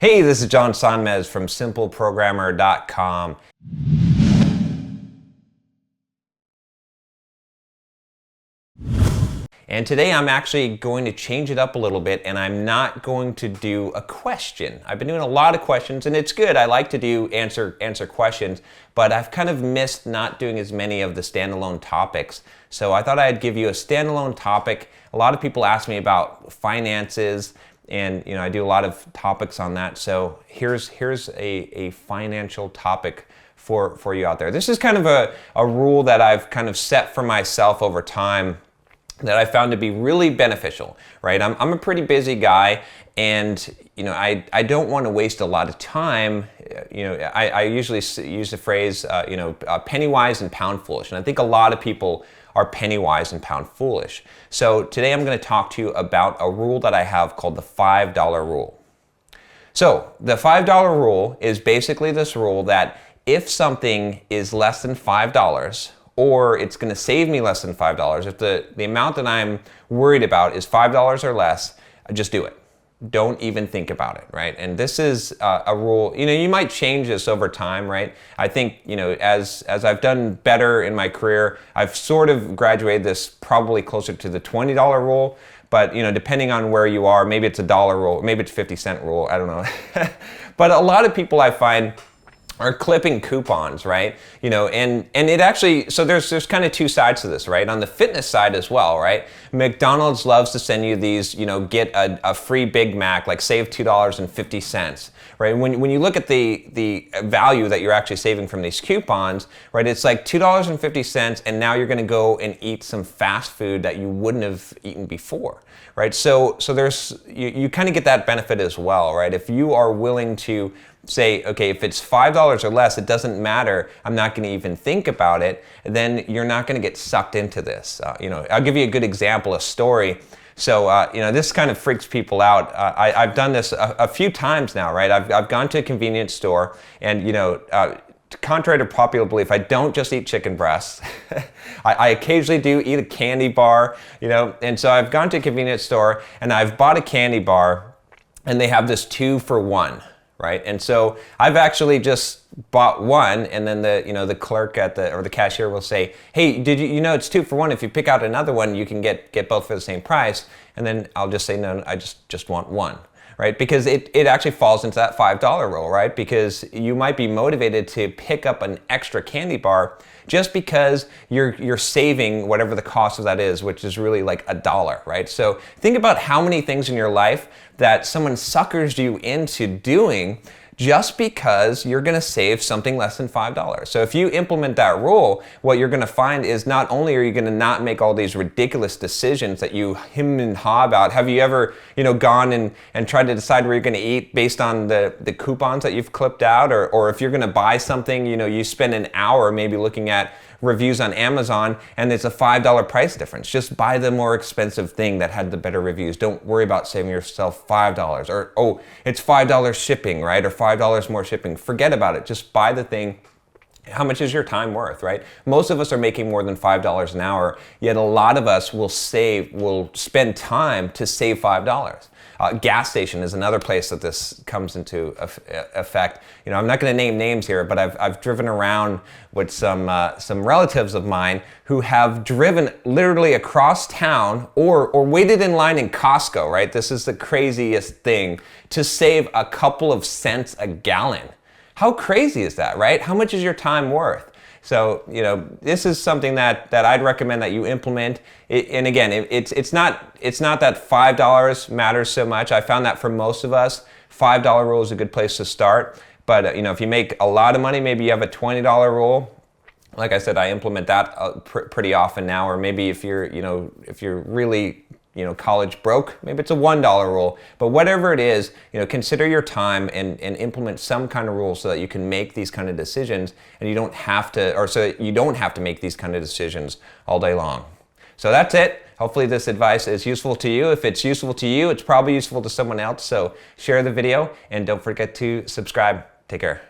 Hey, this is John Sanmez from simpleprogrammer.com. And today I'm actually going to change it up a little bit, and I'm not going to do a question. I've been doing a lot of questions, and it's good. I like to do answer questions, but I've kind of missed not doing as many of the standalone topics. So I thought I'd give you a standalone topic. A lot of people ask me about finances, and I do a lot of topics on that. So here's a financial topic for you out there. This is kind of a rule that I've kind of set for myself over time that I found to be really beneficial, right? I'm a pretty busy guy, and I don't want to waste a lot of time. I usually use the phrase penny wise and pound foolish, and I think a lot of people are penny wise and pound foolish. So today I'm going to talk to you about a rule that I have called the $5 rule. So the $5 rule is basically this rule that if something is less than $5, or it's going to save me less than $5, if the amount that I'm worried about is $5 or less, just do it. Don't even think about it, right? And this is a rule. You might change this over time, right? I think as I've done better in my career, I've sort of graduated this probably closer to the $20 rule. But depending on where you are, maybe it's a dollar rule, maybe it's 50-cent rule. I don't know. But a lot of people I find are clipping coupons, right? And it actually, so there's kind of two sides to this, right? On the fitness side as well, right? McDonald's loves to send you these, get a free Big Mac, like save $2.50, right? When you look at the value that you're actually saving from these coupons, right? It's like $2.50, and now you're gonna go and eat some fast food that you wouldn't have eaten before, right? So there's, you kind of get that benefit as well, right? If you are willing to say, okay, if it's $5 or less, it doesn't matter, I'm not going to even think about it, then you're not going to get sucked into this. I'll give you a good example, a story. So, this kind of freaks people out. I've done this a few times now, right? I've gone to a convenience store, and, contrary to popular belief, I don't just eat chicken breasts. I occasionally do eat a candy bar, and so I've gone to a convenience store, and I've bought a candy bar, and they have this 2-for-1. Right, and so I've actually just bought one, and then the clerk or the cashier will say, "Hey, did you it's 2-for-1? If you pick out another one, you can get both for the same price." And then I'll just say, "No, I just want one." Right, because it actually falls into that $5 rule, right? Because you might be motivated to pick up an extra candy bar just because you're saving whatever the cost of that is, which is really like $1, right? So think about how many things in your life that someone suckers you into doing just because you're going to save something less than $5. So if you implement that rule, what you're going to find is not only are you going to not make all these ridiculous decisions that you hem and haw about. Have you ever, gone and tried to decide where you're going to eat based on the coupons that you've clipped out? Or if you're going to buy something, you spend an hour maybe looking at reviews on Amazon, and it's a $5 price difference. Just buy the more expensive thing that had the better reviews. Don't worry about saving yourself $5, or, oh, it's $5 shipping, right? Or $5 more shipping. Forget about it. Just buy the thing. How much is your time worth, right? Most of us are making more than $5 an hour, yet a lot of us will spend time to save $5. Gas station is another place that this comes into effect. I'm not going to name names here, but I've driven around with some relatives of mine who have driven literally across town or waited in line in Costco, right? This is the craziest thing, to save a couple of cents a gallon. How crazy is that, right? How much is your time worth? So, this is something that I'd recommend that you implement. And again, it's not that $5 matters so much. I found that for most of us, $5 rule is a good place to start. But if you make a lot of money, maybe you have a $20 rule. Like I said, I implement that pretty often now. Or maybe if you're really college broke, maybe it's a $1 rule. But whatever it is, consider your time and implement some kind of rule so that you can make these kind of decisions, and you don't have to make these kind of decisions all day long. So that's it. Hopefully this advice is useful to you. If it's useful to you, it's probably useful to someone else. So share the video, and don't forget to subscribe. Take care.